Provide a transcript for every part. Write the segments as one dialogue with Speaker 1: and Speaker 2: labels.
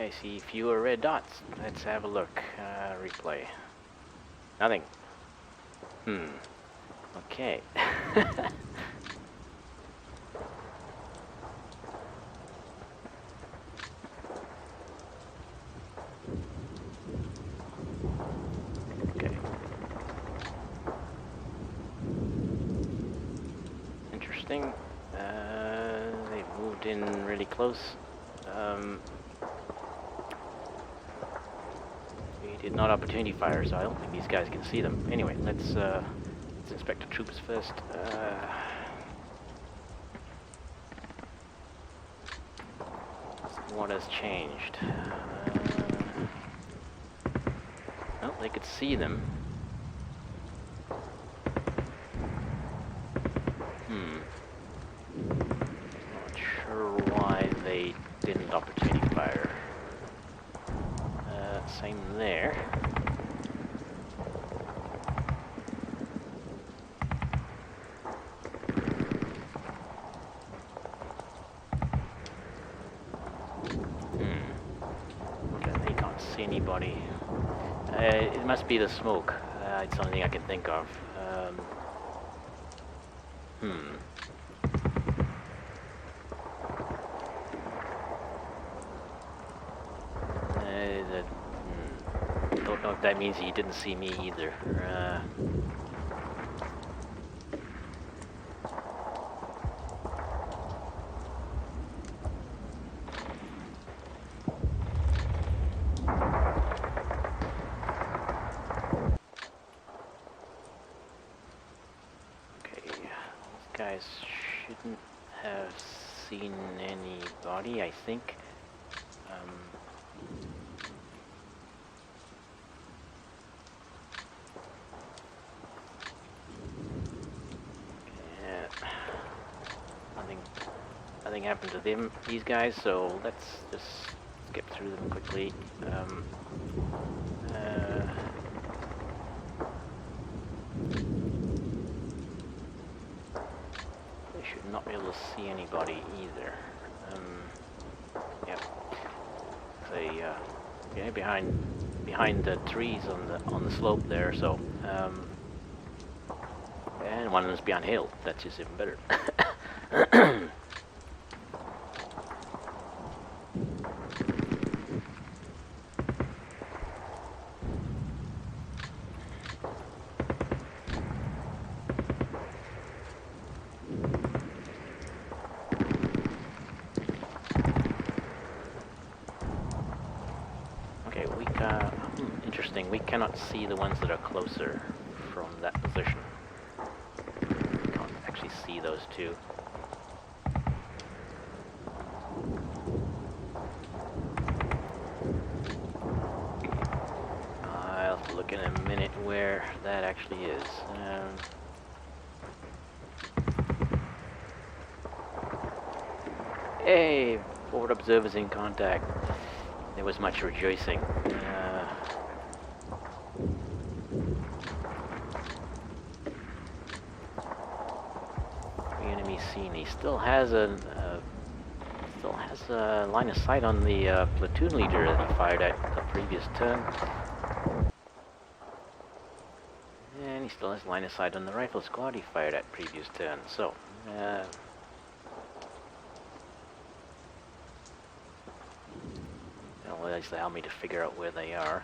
Speaker 1: I see fewer red dots. Let's have a look. Replay. Nothing. Okay. Okay. Interesting. They've moved in really close. We did not opportunity fire, so I don't think these guys can see them. Anyway, let's inspect the troops first. What has changed? Well, they could see them. Not sure why they didn't opportunity fire. Same there. Okay, they can't see anybody. It must be the smoke. It's the only thing I can think of. Don't know if that means he didn't see me either. Okay, these guys shouldn't have seen anybody, I think. Nothing happened to these guys, so let's just skip through them quickly. They should not be able to see anybody either. Yep. Yeah, behind the trees on the slope there. So, and one of them's behind hill. That's just even better. Interesting, we cannot see the ones that are closer from that position. We can't actually see those two. I'll have to look in a minute where that actually is. Hey! Forward observers in contact. There was much rejoicing. Enemy seen. He still has a line of sight on the platoon leader that he fired at the previous turn, and he still has line of sight on the rifle squad he fired at previous turn. So. That'll at least allow me to figure out where they are.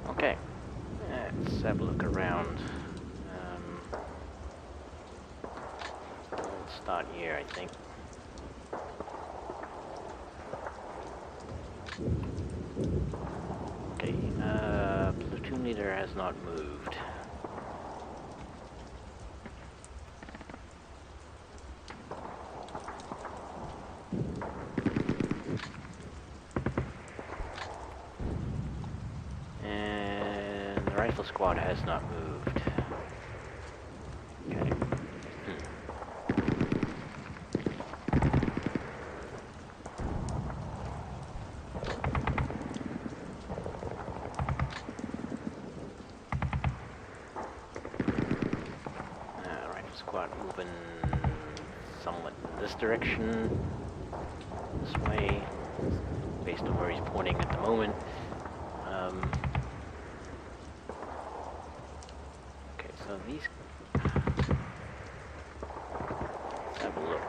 Speaker 1: Okay, let's have a look around. We'll start here, I think. Okay, platoon leader has not moved. And the rifle squad has not moved. Okay. moving somewhat in this direction, this way, based on where he's pointing at the moment. Okay, so these... Let's have a look.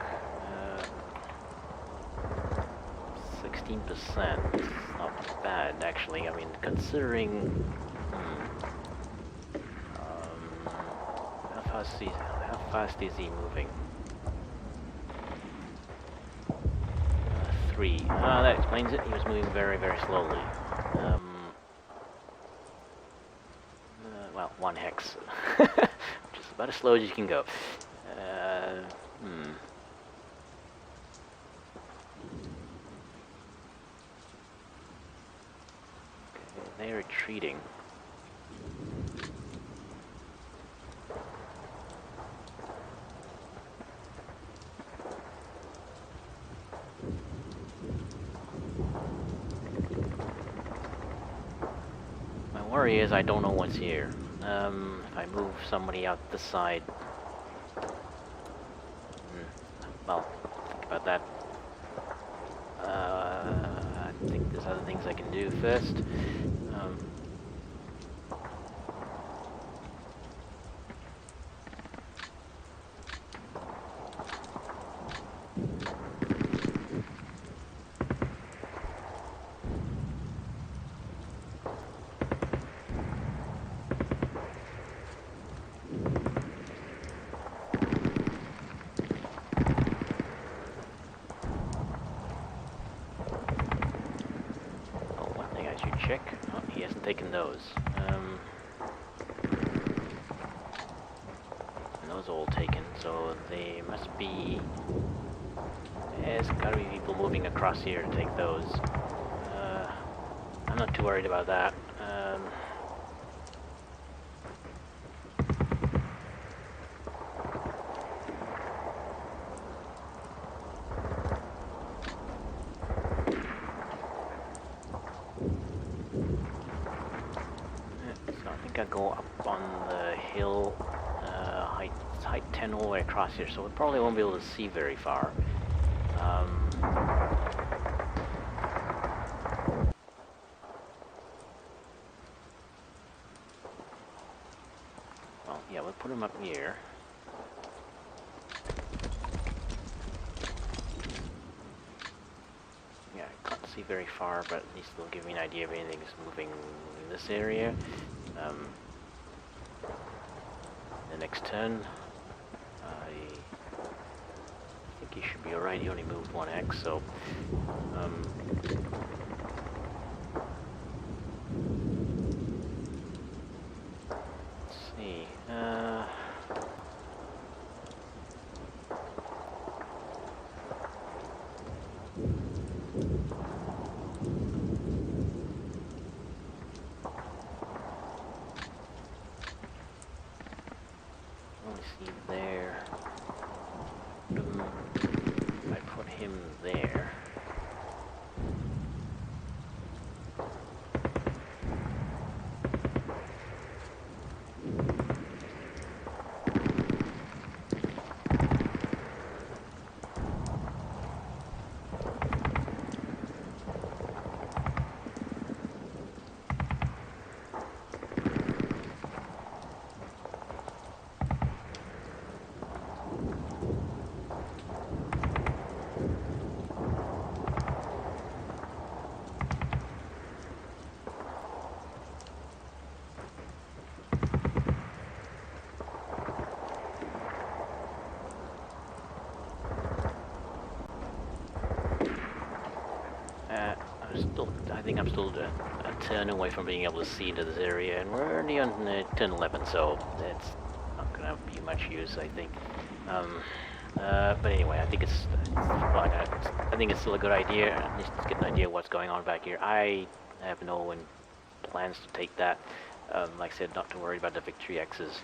Speaker 1: 16%. Not bad, actually. I mean, considering... how fast is he moving? 3. That explains it. He was moving very, very slowly. Well, 1 hex. Which is about as slow as you can go. Okay, they're retreating. Worry is I don't know what's here. If I move somebody out this side, well, think about that. I think there's other things I can do first. Check. Oh, he hasn't taken those. And those are all taken, so they must be... There's gotta be people moving across here to take those. I'm not too worried about that. I go up on the hill, height 10 all the way across here, so we probably won't be able to see very far. Well, yeah, we'll put him up here. Yeah, I can't see very far, but at least it'll give me an idea if anything is moving in this area. The next turn, I think he should be alright. He only moved 1x, so let's see. See there. I put him there. I think I'm still a turn away from being able to see into this area, and we're already on 10-11, so it's not going to be much use, I think. But anyway, I think I think it's still a good idea, at least to get an idea of what's going on back here. I have no plans to take that. Like I said, not to worry about the victory X's.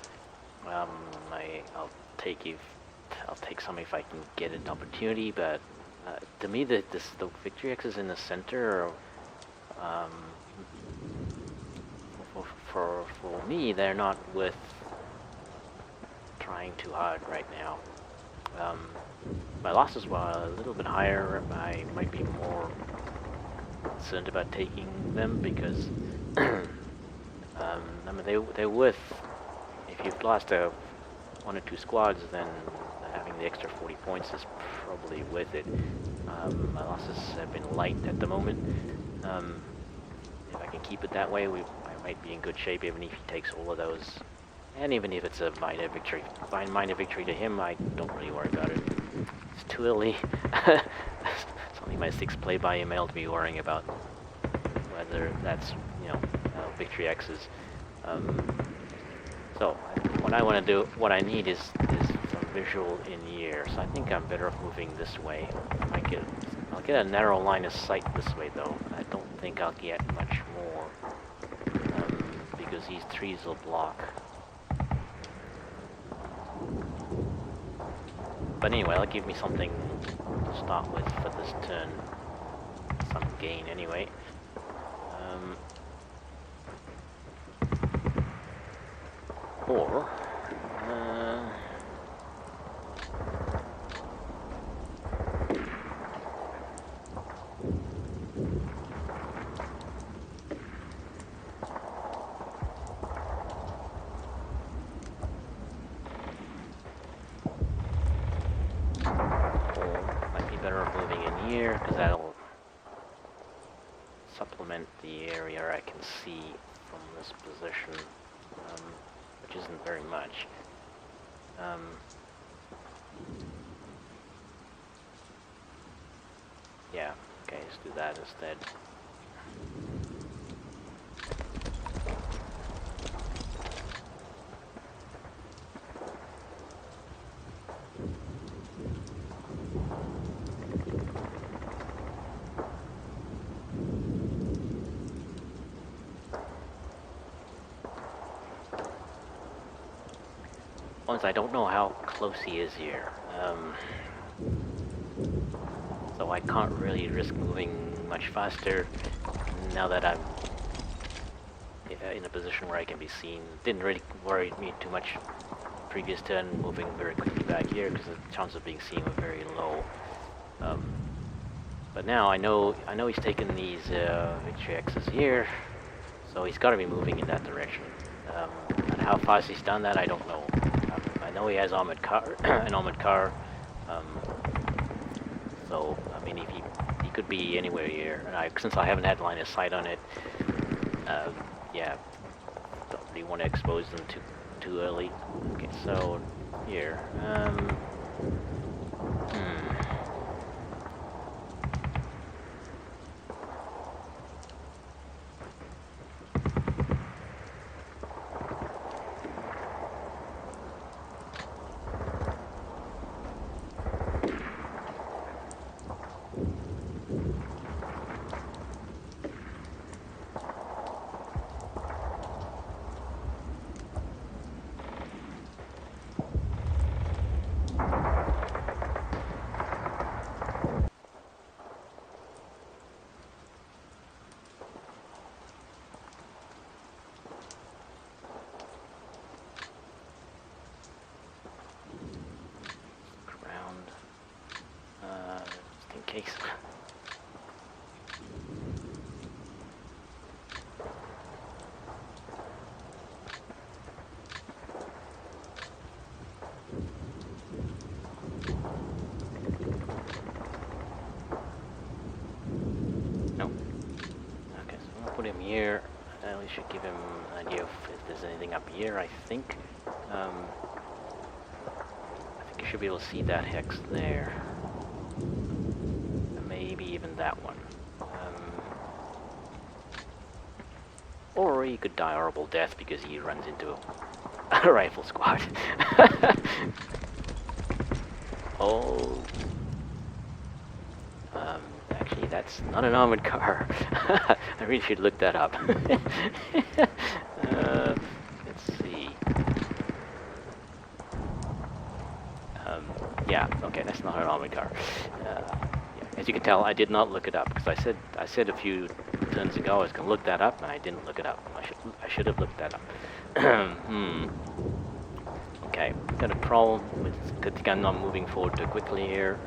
Speaker 1: I'll take some if I can get an opportunity, but to me, the victory X is in the center. For me, they're not with trying too hard right now. My losses were a little bit higher. I might be more concerned about taking them because I mean they're worth. If you've lost one or two squads, then having the extra 40 points is probably worth it. My losses have been light at the moment. If I can keep it that way, I might be in good shape, even if he takes all of those. And even if it's a minor victory. Minor victory to him, I don't really worry about it. It's too early. It's only my 6th play by email to be worrying about whether that's, victory X's. So, what I want to do, what I need is some visual in year. So I think I'm better off moving this way. I'll get a narrow line of sight this way though. I don't think I'll get much more because these trees will block. But anyway, that'll give me something to start with for this turn. Some gain anyway. Or might be better off moving in here because that'll supplement the area I can see from this position. Which isn't very much. Yeah, okay, let's do that instead. I don't know how close he is here, so I can't really risk moving much faster now that I'm in a position where I can be seen. Didn't really worry me too much previous turn, moving very quickly back here because the chance of being seen were very low. But now I know he's taken these victory X's here, so he's got to be moving in that direction. And how fast he's done that, I don't know. I know he has armored car, an armored car. So I mean, if he could be anywhere here, and since I haven't had line of sight on it, yeah, don't really want to expose them too early. Okay, so here, case. Nope. Okay, so I'm gonna put him here. We should give him an idea of if there's anything up here, I think. I think you should be able to see that hex there. Maybe even that one. Or he could die horrible death because he runs into a rifle squad. Oh. Actually, that's not an armored car. I really should look that up. Let's see. Yeah, okay, that's not an armored car. As you can tell, I did not look it up because I said a few turns ago I was going to look that up, and I didn't look it up. I should have looked that up. Okay, got a problem with. Good thing I'm not moving forward too quickly here.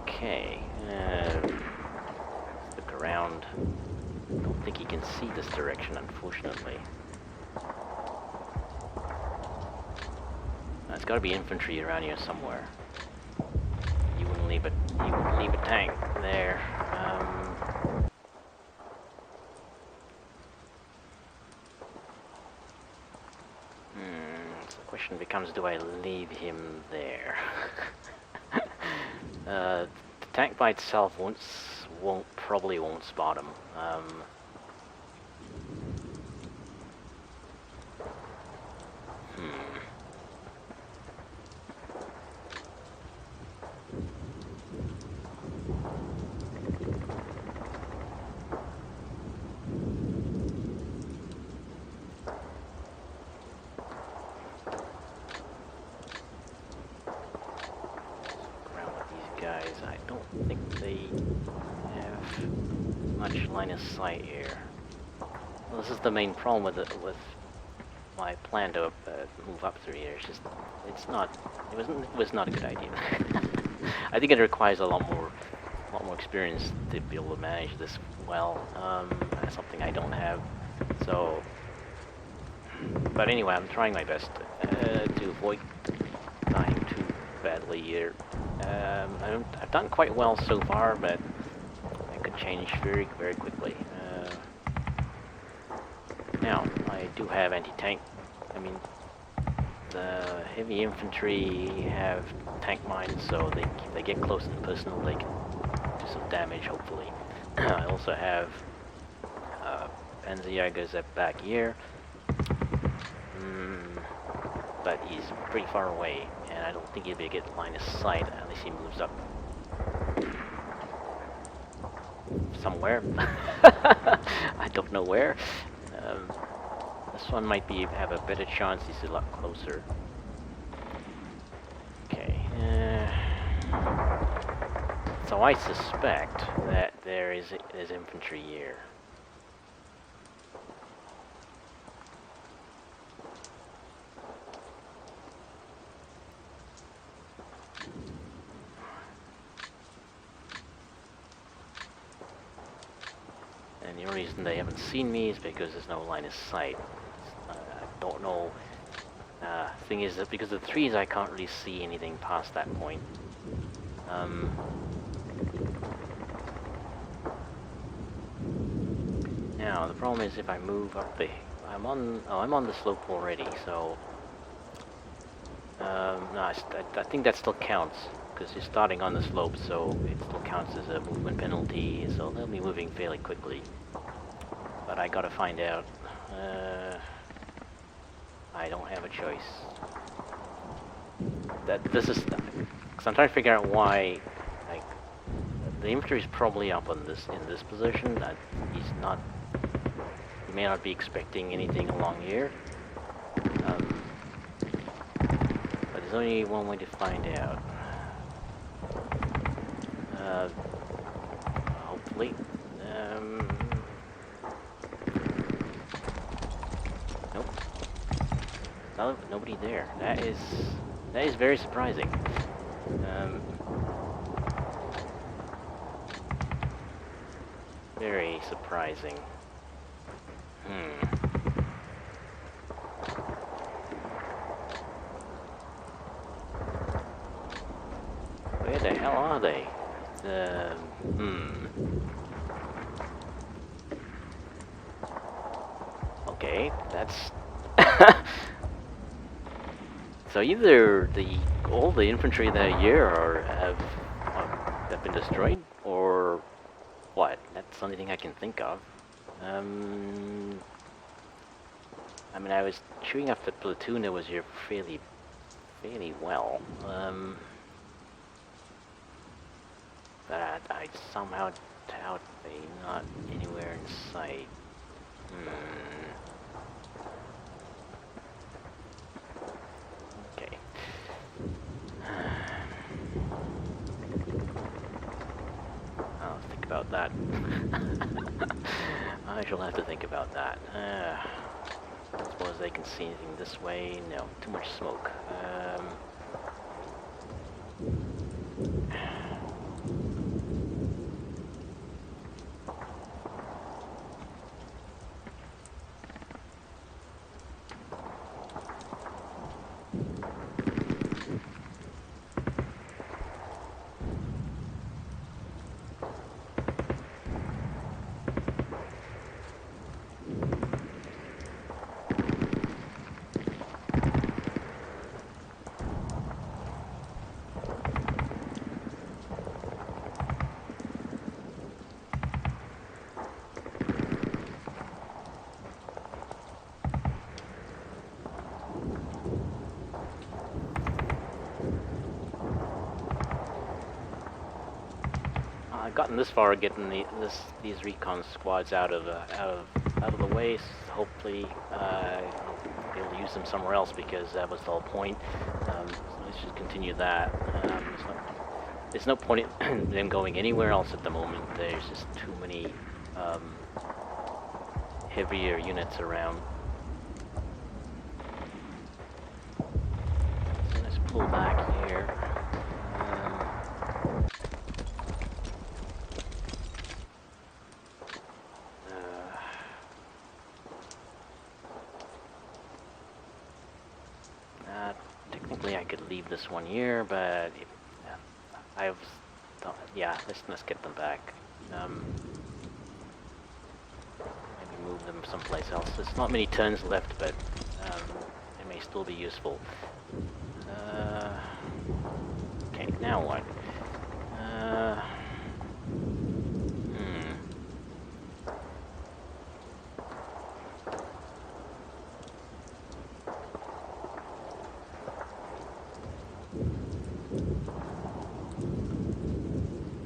Speaker 1: Okay, look around. Don't think he can see this direction, unfortunately. There's got to be infantry around here somewhere. You wouldn't leave a tank there. So the question becomes, do I leave him there? The tank by itself probably won't spot him. Guys, I don't think they have much line of sight here. Well, this is the main problem with my plan to move up through here. It was not a good idea. I think it requires a lot more experience to be able to manage this well. That's something I don't have. So, but anyway, I'm trying my best to avoid dying too badly here. I've done quite well so far, but it could change very, very quickly. Now, I do have anti-tank. I mean, the heavy infantry have tank mines, so if they get close and personal, they can do some damage, hopefully. I also have Panzerjägers at back here. But he's pretty far away, and I don't think he'll be able to get line of sight unless he moves up somewhere. I don't know where. This one might have a better chance. He's a lot closer. Okay. So I suspect that there's infantry here. And the only reason they haven't seen me is because there's no line of sight. I don't know. Thing is that because of the trees, I can't really see anything past that point. Now the problem is if I move up I'm on the slope already. So no, I think that still counts. Because you're starting on the slope, so it still counts as a movement penalty, so they'll be moving fairly quickly. But I gotta find out. I don't have a choice. Because I'm trying to figure out why, like, the infantry is probably up in this position. That he may not be expecting anything along here. But there's only one way to find out. Hopefully. Nope. Nobody there. That is very surprising. Very surprising. Where the hell are they? Okay, that's so either all the infantry that year have been destroyed, or what? That's the only thing I can think of. I mean, I was chewing up the platoon that was here fairly well. But I somehow doubt they're not anywhere in sight. Okay. that. I shall have to think about that. I suppose they can see anything this way. No, too much smoke. I've gotten this far, getting these recon squads out of the way. So hopefully, I'll be able to use them somewhere else, because that was the whole point. So let's just continue that. There's no point in them going anywhere else at the moment. There's just too many heavier units around. So let's pull back here. Technically, I could leave this one here, but yeah, let's get them back. Maybe move them someplace else. There's not many turns left, but they may still be useful. Okay, now what?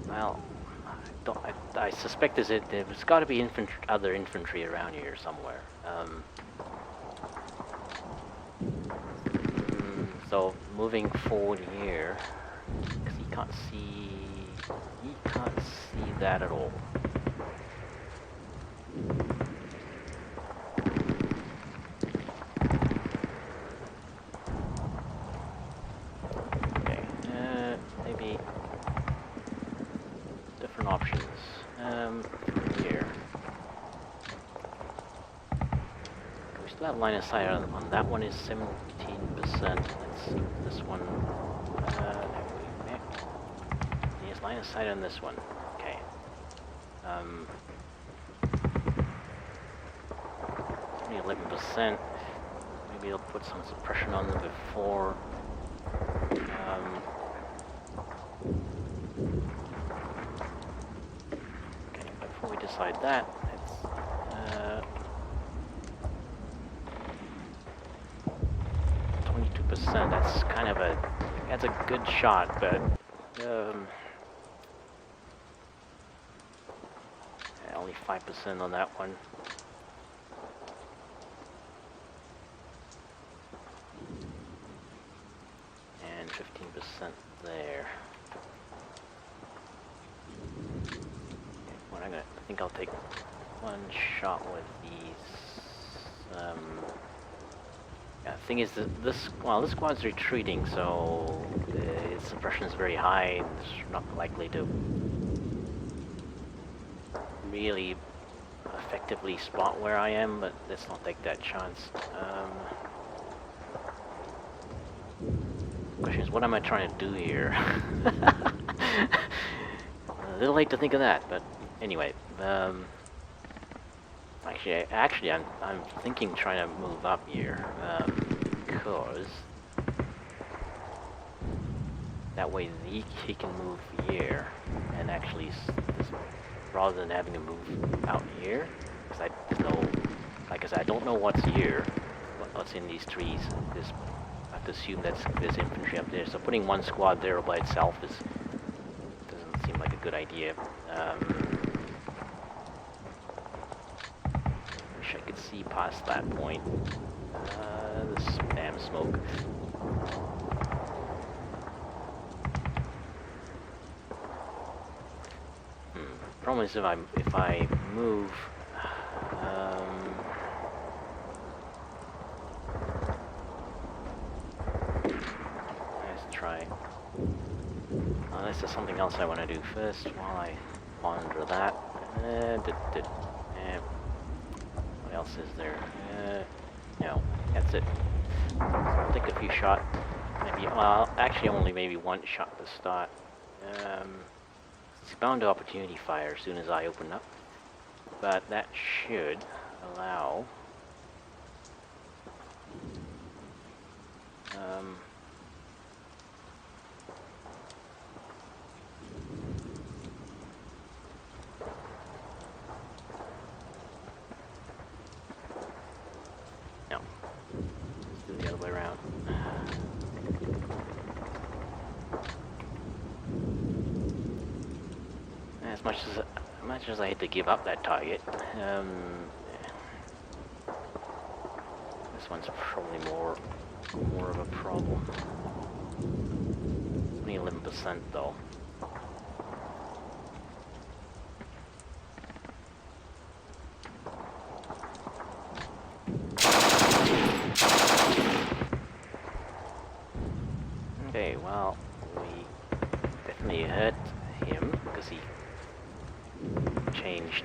Speaker 1: Well, I suspect there's got to be other infantry around here somewhere. So moving forward here, because he can't see that at all. Okay, maybe different options. Here. We still have line of sight on that one is 17%. Let's see this one. Yes, line of sight on this one. Okay. Only 11%. Maybe I'll put some suppression on them before. Before we decide that, it's 22%. That's kind of that's a good shot, but only 5% on that one. And 15% there. I think I'll take one shot with these. Yeah, the thing is that this squad's retreating, so its suppression is very high. It's not likely to really effectively spot where I am, but let's not take that chance. The question is, what am I trying to do here? A little late to think of that, but anyway. Actually, I'm thinking trying to move up here, because that way he can move here, and actually, rather than having to move out here, because I don't know what's here, what's in these trees. I have to assume there's infantry up there. So putting one squad there by itself doesn't seem like a good idea. Wish I could see past that point. This damn smoke. problem is if I move, let's try. Unless there's something else I want to do first while I ponder that. What else is there? No, that's it. So I'll take a few shots. Maybe, well, actually only maybe one shot to start. It's bound to opportunity fire as soon as I open up, but that should allow no. Let's do the other way around. As much as I hate to give up that target, this one's probably more of a problem. It's only 11% though. Okay, well, we definitely hurt him because he changed.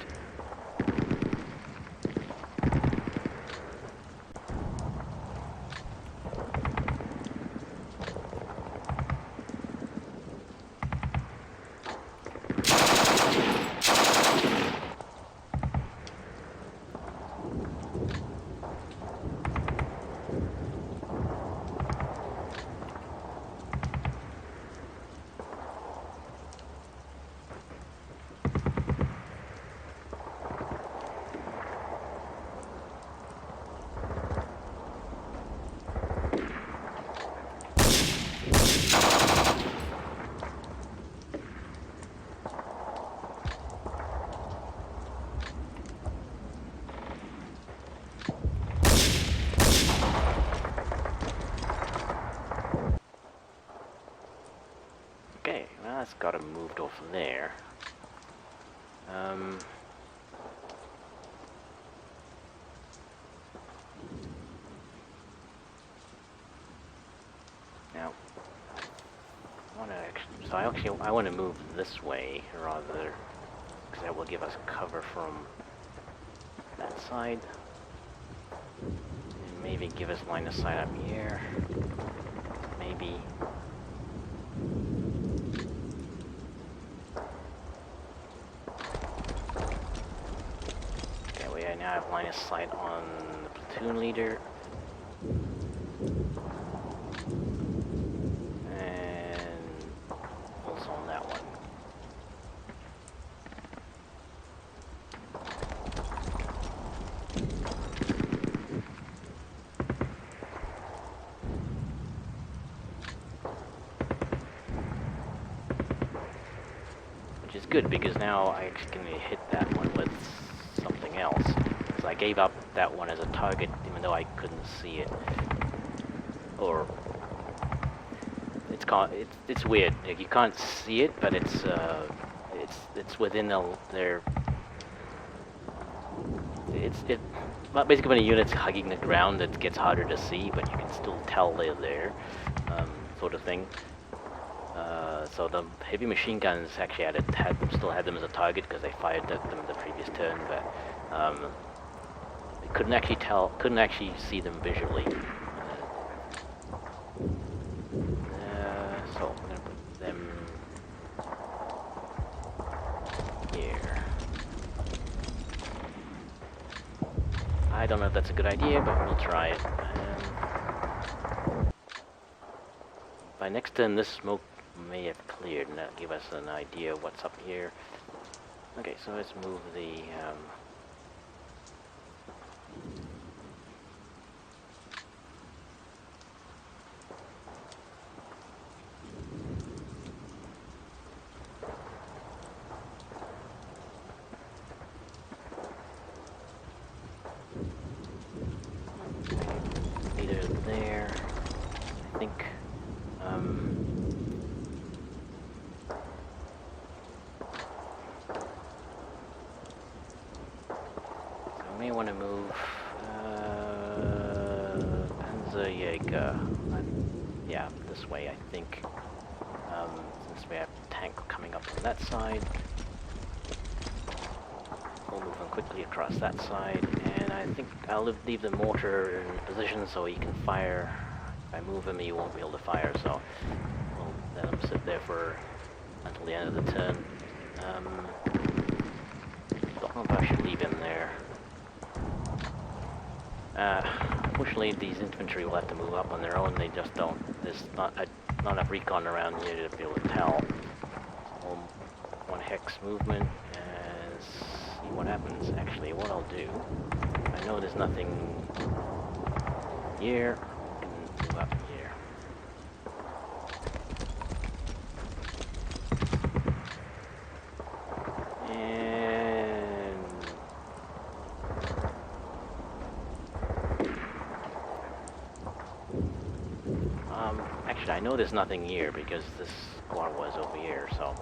Speaker 1: Okay, well, that's got him moved off there. Now, I want to move this way rather, because that will give us cover from that side, and maybe give us line of sight up here. Maybe. I now have line of sight on the platoon leader. And also on that one. Which is good because now I actually can hit that one with something else. I gave up that one as a target, even though I couldn't see it. Or it's weird. Like, you can't see it, but it's within their. Basically when a unit's hugging the ground, it gets harder to see, but you can still tell they're there, sort of thing. So the heavy machine guns actually still had them as a target because they fired at them the previous turn, but. Couldn't actually see them visually. So I'm gonna put them here. I don't know if that's a good idea, but we'll try it. By next turn, this smoke may have cleared, and that'll give us an idea of what's up here. Okay, so let's move the. There, I think. want to move Panzerjäger. Yeah, this way I think. Since we have a tank coming up on that side, we'll move him quickly across that side, and I think I'll leave the mortar in position so he can fire. If I move him, he won't be able to fire, so we'll let him sit there until the end of the turn. Don't know if I should leave him there. Unfortunately, these infantry will have to move up on their own. They just don't. There's not enough recon around here to be able to tell. So one hex movement and see what happens. Actually, what I'll do, I know there's nothing here. I can move up here. Actually, I know there's nothing here because this squad was over here, so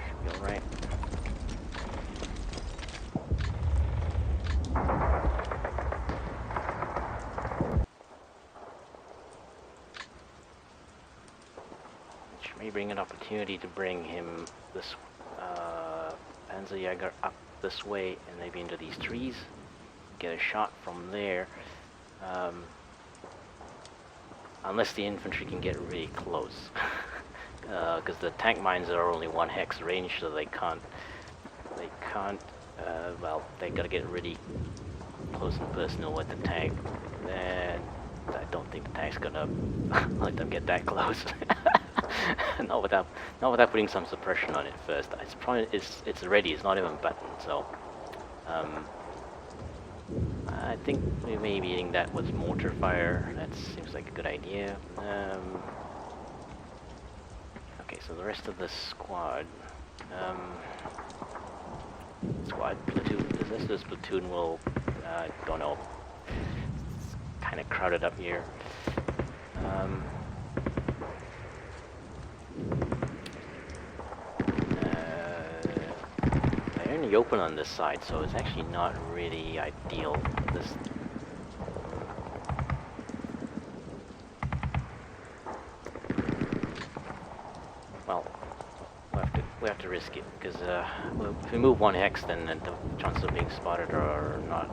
Speaker 1: should be alright. Which may bring an opportunity to bring him this Panzerjäger up this way and maybe into these trees. Get a shot from there. Unless the infantry can get really close, because the tank mines are only 1 hex range, so they can't, well, they gotta get really close and personal with the tank, and I don't think the tank's gonna let them get that close. not without putting some suppression on it first. It's ready, it's not even buttoned, so, I think we may be hitting that with mortar fire. That seems like a good idea. Okay, so the rest of the squad, platoon. The rest of this platoon will, don't know. It's kind of crowded up here. They're in the open on this side, so it's actually not really ideal. Well, we have to risk it because if we move 1 hex, then the chances of being spotted are not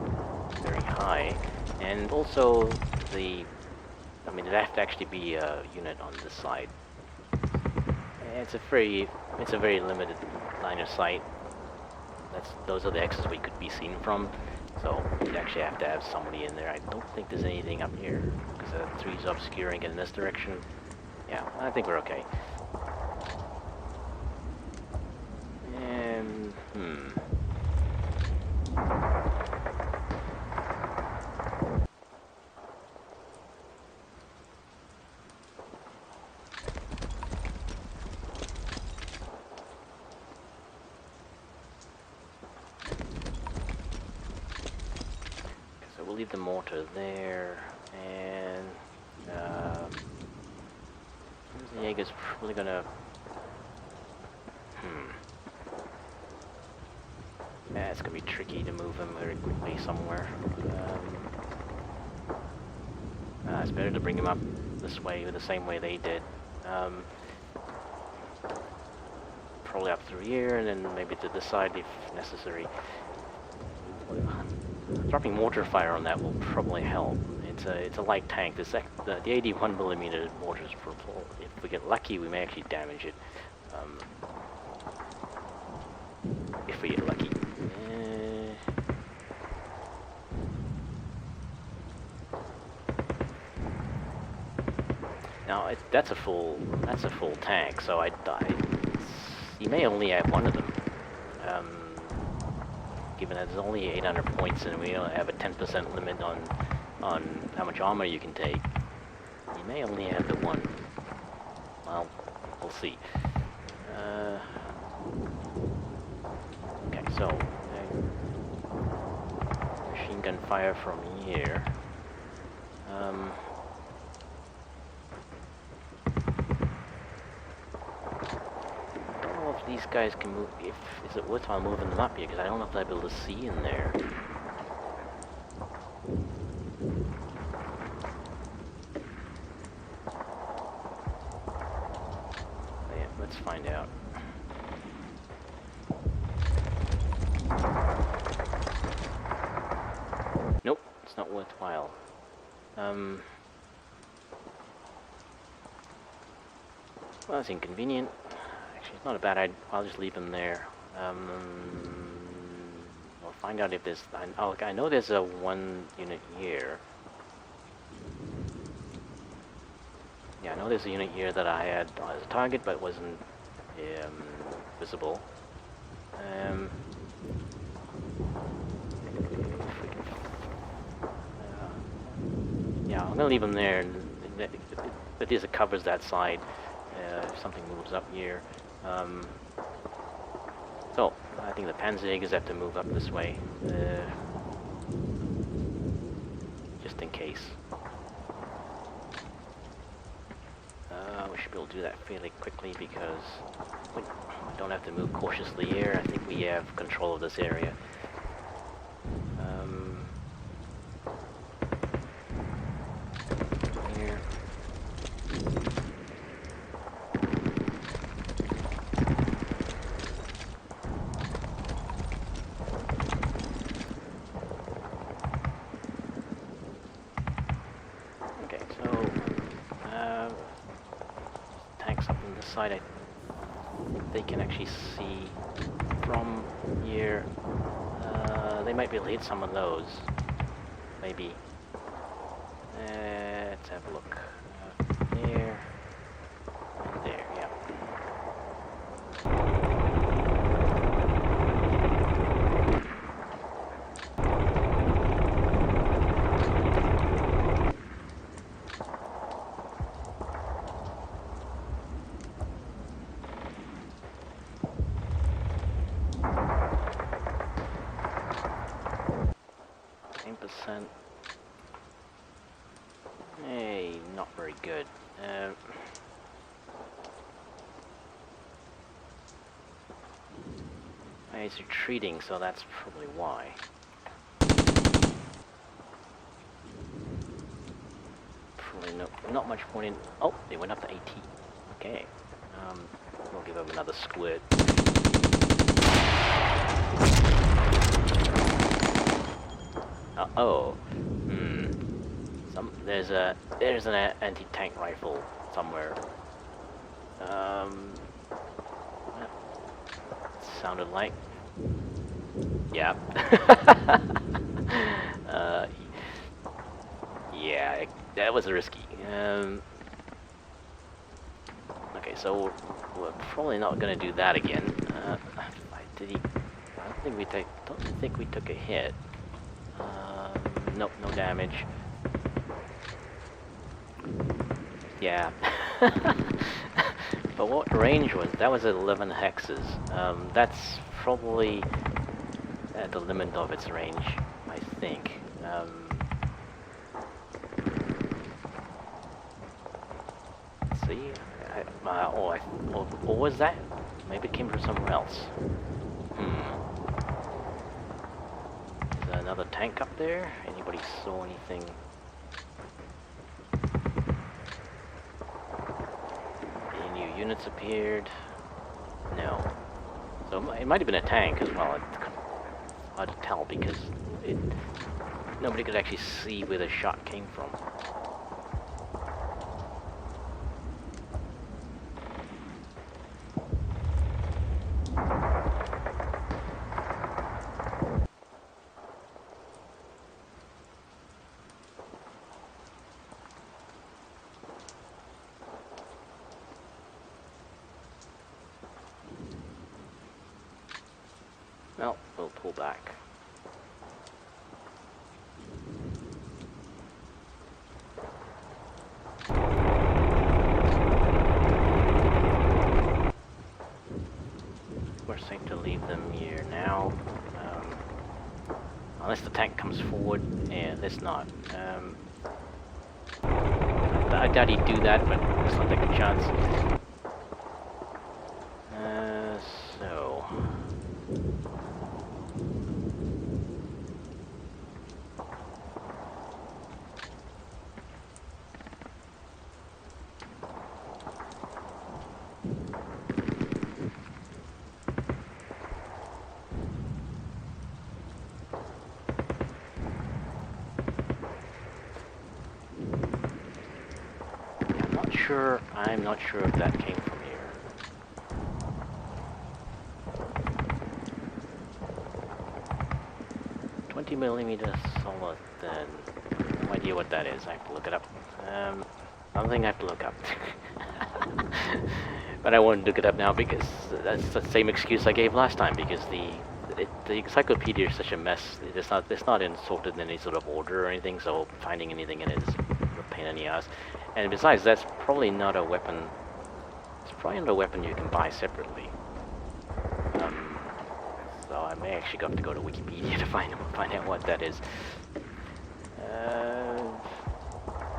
Speaker 1: very high, and also there have to actually be a unit on this side. It's a very limited line of sight. Those are the X's we could be seen from, so you'd actually have to have somebody in there. I don't think there's anything up here, because the trees are obscuring it in this direction. Yeah, I think we're okay. And, we'll leave the mortar there, and the Jaeger's probably gonna. Yeah, it's gonna be tricky to move him very quickly somewhere. It's better to bring him up this way, the same way they did. Probably up through here, and then maybe to this side if necessary. Dropping mortar fire on that will probably help. It's a light tank. The 81mm mortars, if we get lucky, we may actually damage it. If we get lucky. Now that's a full tank, so you may only have one of them. Given that there's only 800 points and we only have a 10% limit on how much armor you can take, you may only have the one. Well, we'll see. Okay, so machine gun fire from here. These guys can move. Is it worthwhile moving them up here? Because I don't know if I'll be able to see in there. let's find out. Nope, it's not worthwhile. Well, that's inconvenient. Actually, it's not a bad idea. I'll just leave them there. We'll find out if there's... I know there's a 1 unit here. Yeah, I know there's a unit here that I had as a target, but wasn't visible. Yeah, I'm gonna leave them there. But this covers that side. If something moves up here. So, I think the Panzerjägers have to move up this way. Just in case. We should be able to do that fairly quickly because we don't have to move cautiously here. I think we have control of this area. Here. Okay, so tanks up on this side. I think they can actually see from here. They might be able to hit some of those. Maybe. Let's have a look. There. And there, yeah. %. Hey, not very good. He's retreating, so that's probably why. Probably not much point in. Oh, they went up to 80. Okay. We'll give him another squirt. Uh-oh. There's an anti-tank rifle somewhere. Sounded like. Yeah. Yeah, that was risky. Okay, so we're probably not gonna do that again. I don't think we took a hit. Nope, no damage. Yeah. But what range was that? Was 11 hexes. That's probably at the limit of its range, I think. Let's see. Or was that? Maybe it came from somewhere else. Is there another tank up there? Anybody saw anything? Any new units appeared? No. So it might have been a tank as well. It's hard to tell because nobody could actually see where the shot came from. Well, we'll pull back. We're safe to leave them here now. Unless the tank comes forward. Yeah, let's not. I doubt he'd do that, but let's not take a chance. So... sure if that came from here. 20 millimeter solid, then no idea what that is. I have to look it up. Something I have to look up. But I won't look it up now because that's the same excuse I gave last time, because the encyclopedia is such a mess. It's not sorted in any sort of order or anything, so finding anything in it is a pain in the ass. And besides, that's probably not a weapon. It's probably not a weapon you can buy separately. So I may actually have to go to Wikipedia to find out what that is.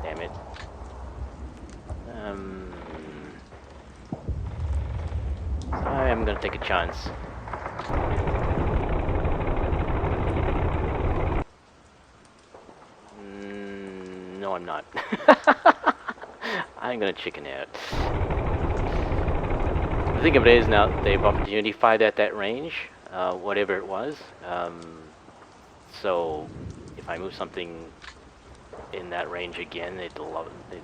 Speaker 1: Damn it. I'm gonna take a chance. No, I'm not. I'm gonna chicken out. The thing of it is, now they've opportunity fired at that range, whatever it was. So if I move something in that range again, it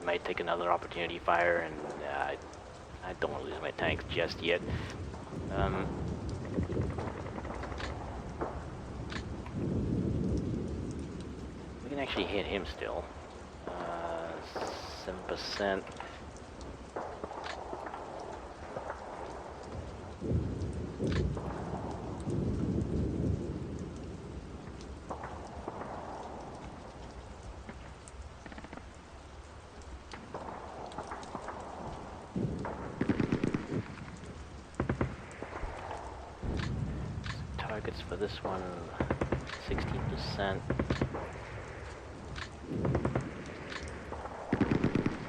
Speaker 1: might take another opportunity fire, and I don't want to lose my tanks just yet. We can actually hit him still. 7%. Targets for this one, 16%.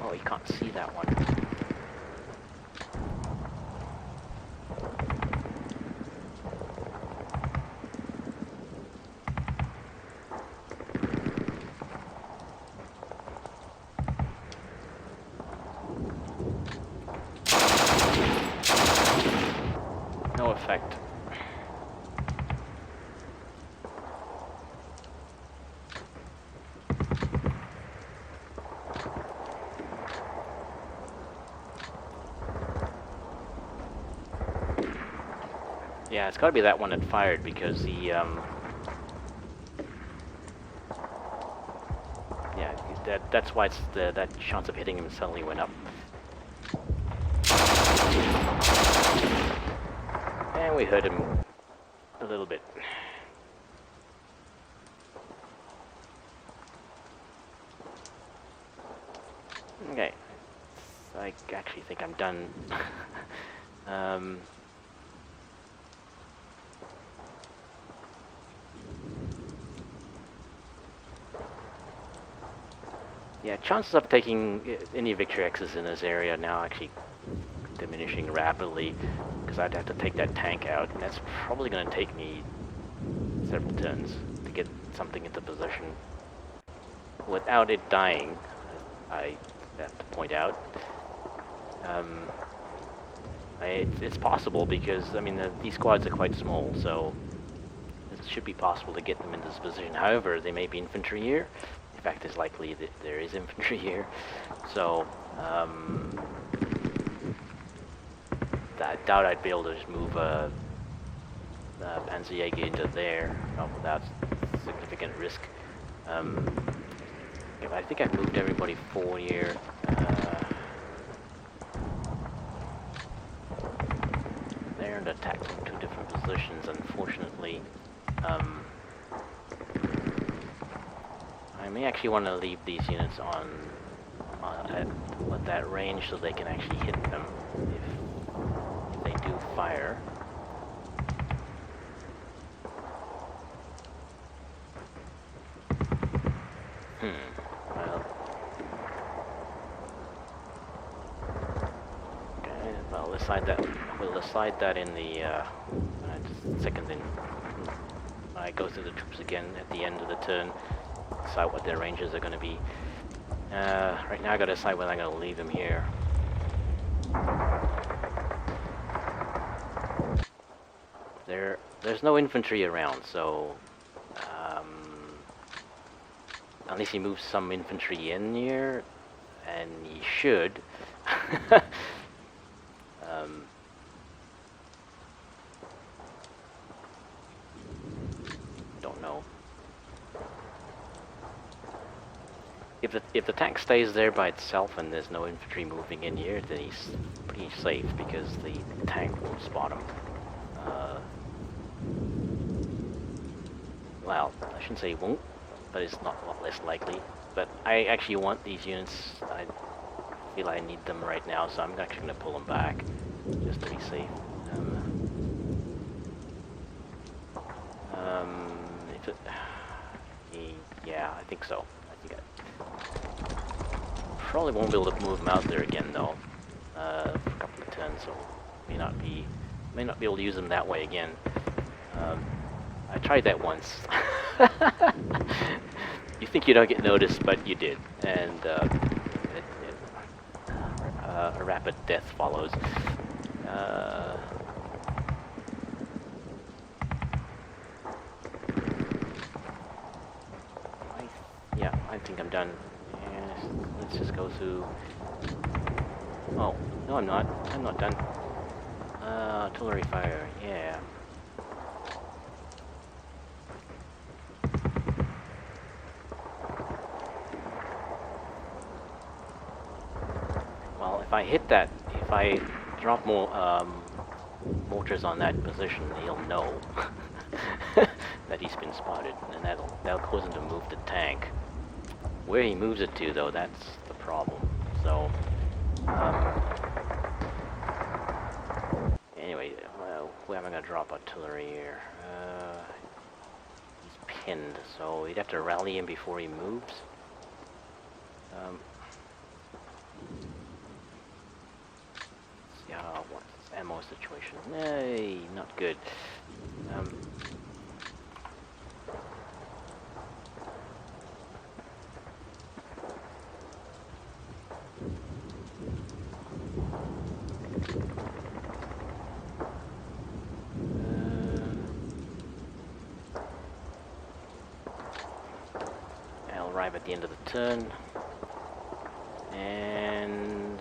Speaker 1: Oh, you can't see that one. No effect. Yeah, it's got to be that one that fired, because the yeah, that's why that chance of hitting him suddenly went up. And we hurt him a little bit. Okay, I actually think I'm done. Yeah, chances of taking any victory X's in this area now actually diminishing rapidly, because I'd have to take that tank out, and that's probably going to take me several turns to get something into position without it dying, I have to point out. It's possible, because, I mean, these squads are quite small, so it should be possible to get them into this position. However, they may be infantry here. In fact, it's likely that there is infantry here, so I doubt I'd be able to just move Panzerjäger into there without significant risk. I think I've moved everybody forward here. They're under attack from two different positions, unfortunately. I may actually want to leave these units on at that range so they can actually hit them if they do fire. Well. Okay, well, we'll decide that in the just a second. Then I go through the troops again at the end of the turn. Decide what their ranges are going to be. Right now I got to decide whether I'm going to leave them here. There's no infantry around, so unless he moves some infantry in here, and he should, um, don't know. If the tank stays there by itself and there's no infantry moving in here, then he's pretty safe because the tank won't spot him. Well, I shouldn't say he won't, but it's not a lot less likely. But I actually want these units. I feel I need them right now, so I'm actually going to pull them back just to be safe. If it, yeah, I think so. I think probably won't be able to move them out there again though, for a couple of turns, so may not be able to use them that way again. I tried that once. You think you don't get noticed, but you did, and a rapid death follows. Yeah, I think I'm done. Let's just go through. Oh, no, I'm not. I'm not done. Artillery fire, yeah. Well, if I hit that, if I drop more mortars on that position, he'll know that he's been spotted, and that'll cause him to move the tank. Where he moves it to, though, that's the problem. So, anyway, where am I going to drop artillery here? He's pinned, so we'd have to rally him before he moves. Yeah, what's his ammo situation? Nay, not good. I'll arrive at the end of the turn. And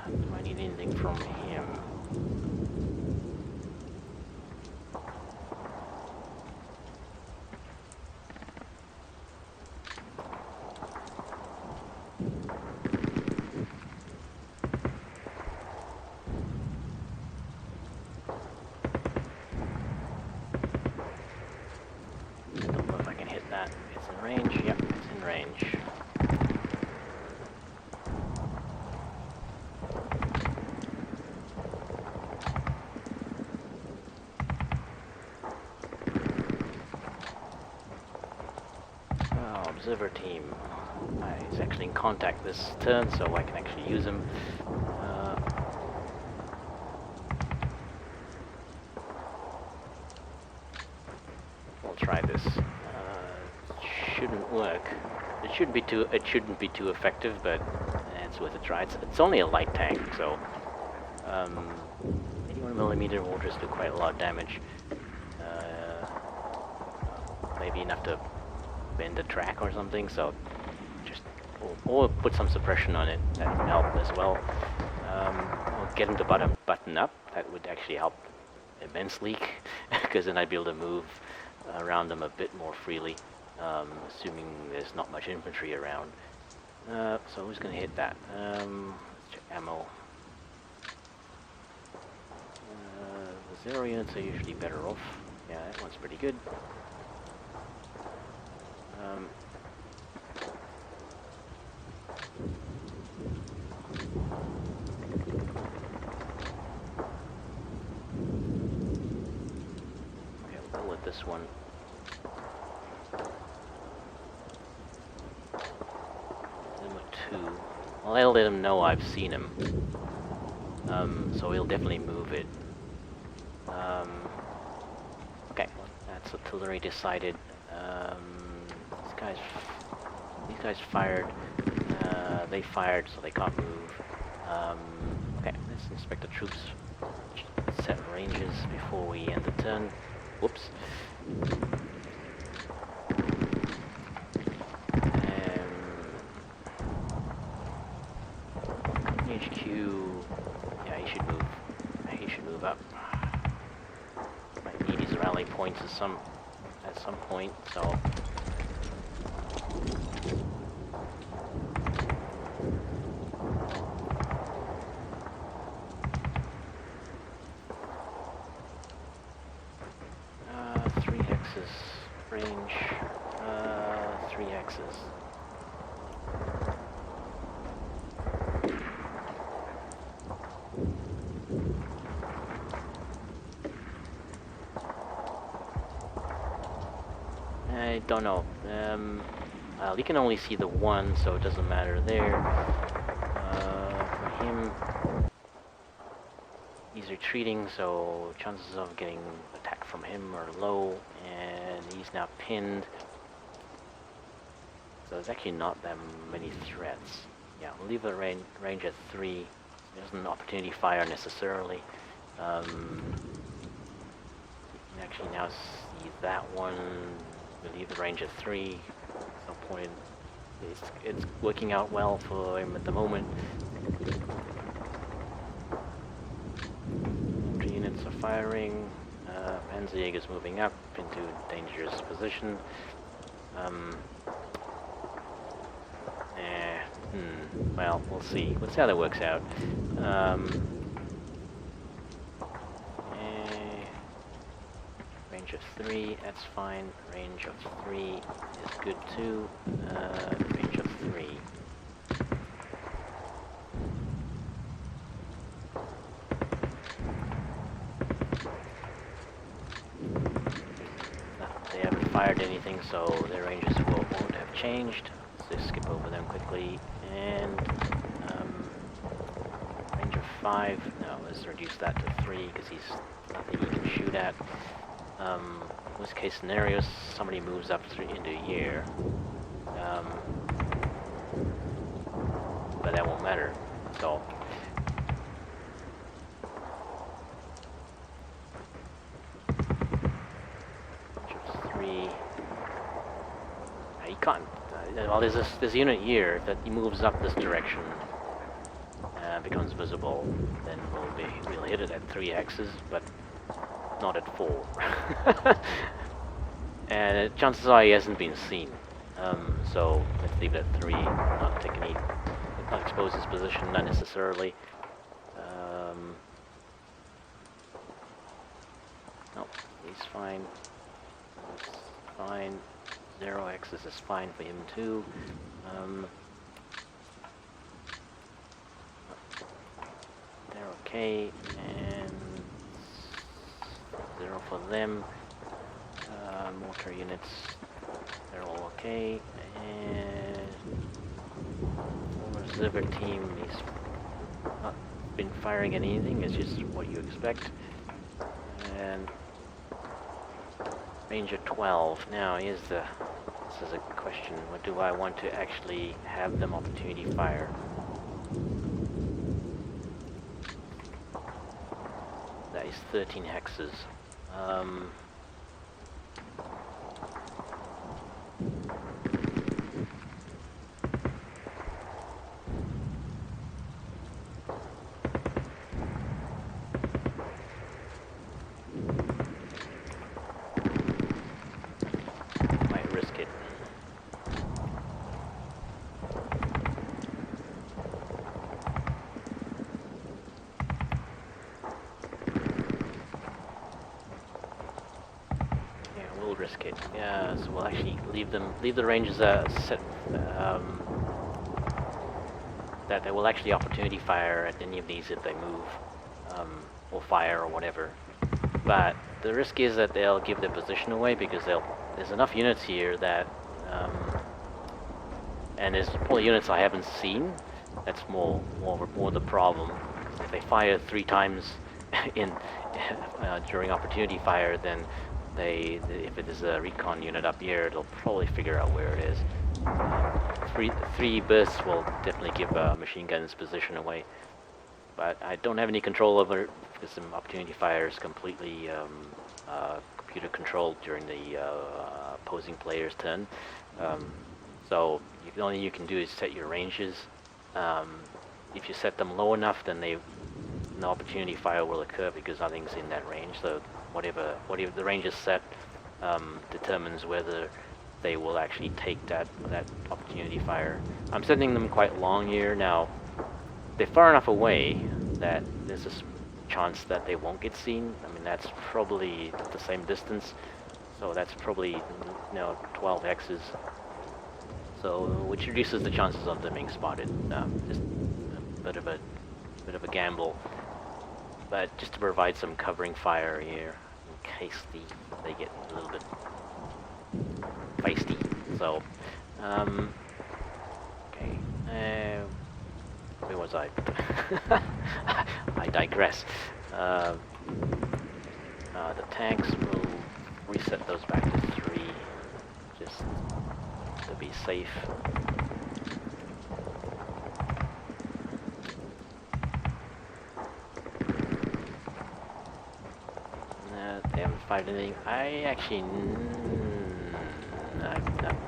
Speaker 1: do I need anything from him? I don't know if I can hit that. It's in range. Yep, it's in range. Observer team. He's actually in contact this turn, so I can actually use him. We'll try this. Shouldn't work. It shouldn't be too effective, but it's worth a try. It's only a light tank, so 81mm mortars do quite a lot of damage. Maybe enough to bend the track or something, so just or put some suppression on it. That would help as well. Or get him to button up. That would actually help immensely, because then I'd be able to move around them a bit more freely, assuming there's not much infantry around. So who's going to hit that? Let's check ammo. The 0 units are usually better off. Yeah, that one's pretty good. Okay, we'll go with this one. Number 2. Well, I'll let him know I've seen him. So he'll definitely move it. Okay, well, that's artillery decided. These guys fired. They fired, so they can't move. Okay, let's inspect the troops. Set ranges before we end the turn. Whoops. Company HQ. move up. Might need his rally points at some point, so. 3 hexes range. 3 hexes. I don't know. Well, you can only see the one, so it doesn't matter there. For him, he's retreating, so chances of getting attacked from him are low, and he's now pinned. So there's actually not that many threats. Yeah, we'll leave the range at 3. There's an opportunity fire necessarily. You can actually now see that one. We leave the range at 3. No point. It's working out well for him at the moment. Infantry units are firing. Panzerjäger's moving up into a dangerous position. Well, we'll see. We'll see how that works out. Range of 3, that's fine. Range of 3 is good too. Range of 3. They haven't fired anything, so their ranges won't have changed. So skip over them quickly. And range of 5. No, let's reduce that to 3 because he's nothing he can shoot at. Worst case scenarios, somebody moves up into here, but that won't matter. So just 3. You can't. Well, there's this unit here that he moves up this direction, becomes visible. Then we'll hit it at 3 hexes, but not at 4. And chances are he hasn't been seen. So let's leave it at 3. Not expose his position unnecessarily. No, he's fine. That's fine. 0 hexes is fine for him too. They're okay, and 0 for them. Mortar units, they're all okay. And reserve team, he's not been firing anything, it's just what you expect. And range of 12. Now this is a question, what do I want to actually have them opportunity fire? That is 13 hexes. Might risk it. Risk it. Yeah, so we'll actually leave the ranges set that they will actually opportunity fire at any of these if they move or fire or whatever. But the risk is that they'll give their position away because there's enough units here that and there's probably units I haven't seen. That's more the problem. If they fire 3 times in during opportunity fire, then if it is a recon unit up here, it'll probably figure out where it is. 3 bursts will definitely give machine gun's position away, but I don't have any control over it because some opportunity fire is completely computer controlled during the opposing player's turn. So the only thing you can do is set your ranges. If you set them low enough, then no opportunity fire will occur because nothing's in that range. So whatever the range is set determines whether they will actually take that opportunity fire. I'm sending them quite long here now. They're far enough away that there's a chance that they won't get seen. I mean, that's probably the same distance, so that's probably 12 X's. So which reduces the chances of them being spotted. Just a bit of a gamble, but just to provide some covering fire here in case they get a little bit feisty. So okay, where was I? I digress. The tanks will reset those back to 3 just to be safe. They haven't fired anything. I actually,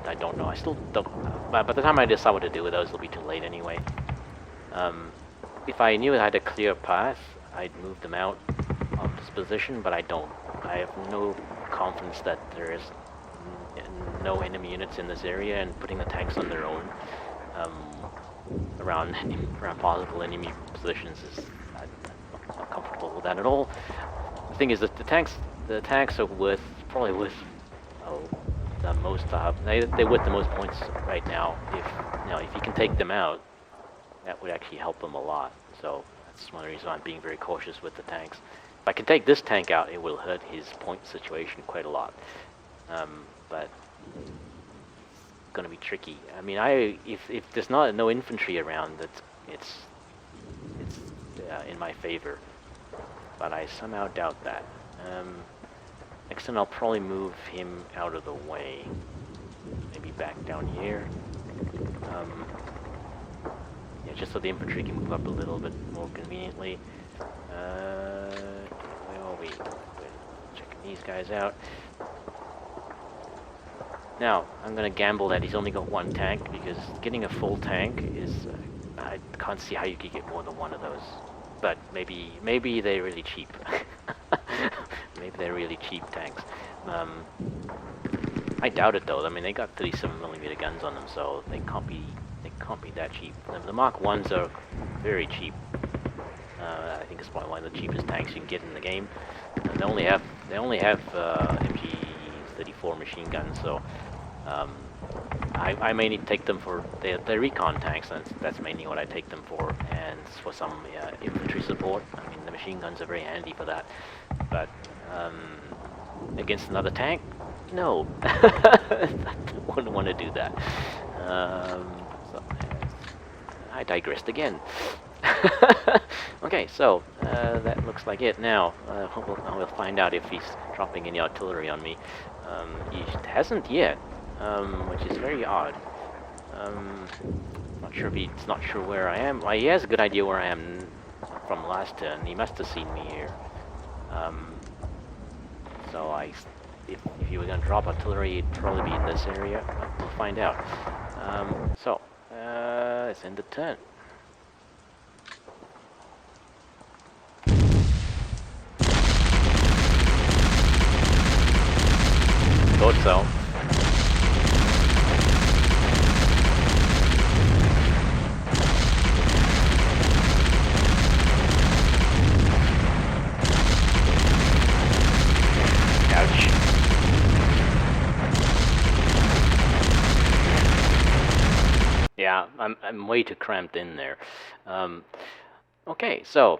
Speaker 1: I don't know. I still don't. By the time I decide what to do with those, it'll be too late anyway. If I knew I had a clear path, I'd move them out of this position, but I don't. I have no confidence that there is no enemy units in this area, and putting the tanks on their own around possible enemy positions is I'm not comfortable with that at all. The thing is that the tanks are probably worth the most. They're worth the most points right now. If you can take them out, that would actually help them a lot. So that's one of the reasons I'm being very cautious with the tanks. If I can take this tank out, it will hurt his point situation quite a lot. But it's going to be tricky. I mean, if there's no infantry around, it's in my favor. But I somehow doubt that. Next time I'll probably move him out of the way. Maybe back down here. Yeah, just so the infantry can move up a little bit more conveniently. Where are we? We're checking these guys out. Now, I'm going to gamble that he's only got 1 tank, because getting a full tank is... I can't see how you could get more than 1 of those. But maybe they're really cheap. Maybe they're really cheap tanks. I doubt it though. I mean, they got 37mm guns on them, so they can't be that cheap. The Mark 1s are very cheap. I think it's probably one of the cheapest tanks you can get in the game. They only have MG34 machine guns, so I mainly take them for the Recon tanks. That's mainly what I take them for, and for some infantry support. I mean, the machine guns are very handy for that. But against another tank, no, I wouldn't want to do that. So, I digressed again. Okay, so that looks like it. Now we'll find out if he's dropping any artillery on me. He hasn't yet, which is very odd. Not sure if he's not sure where I am. Well, he has a good idea where I am from last turn. He must have seen me here. So if he were going to drop artillery, it'd probably be in this area. We'll find out. So let's end the turn. Thought so. Ouch. Yeah, I'm way too cramped in there. Okay, so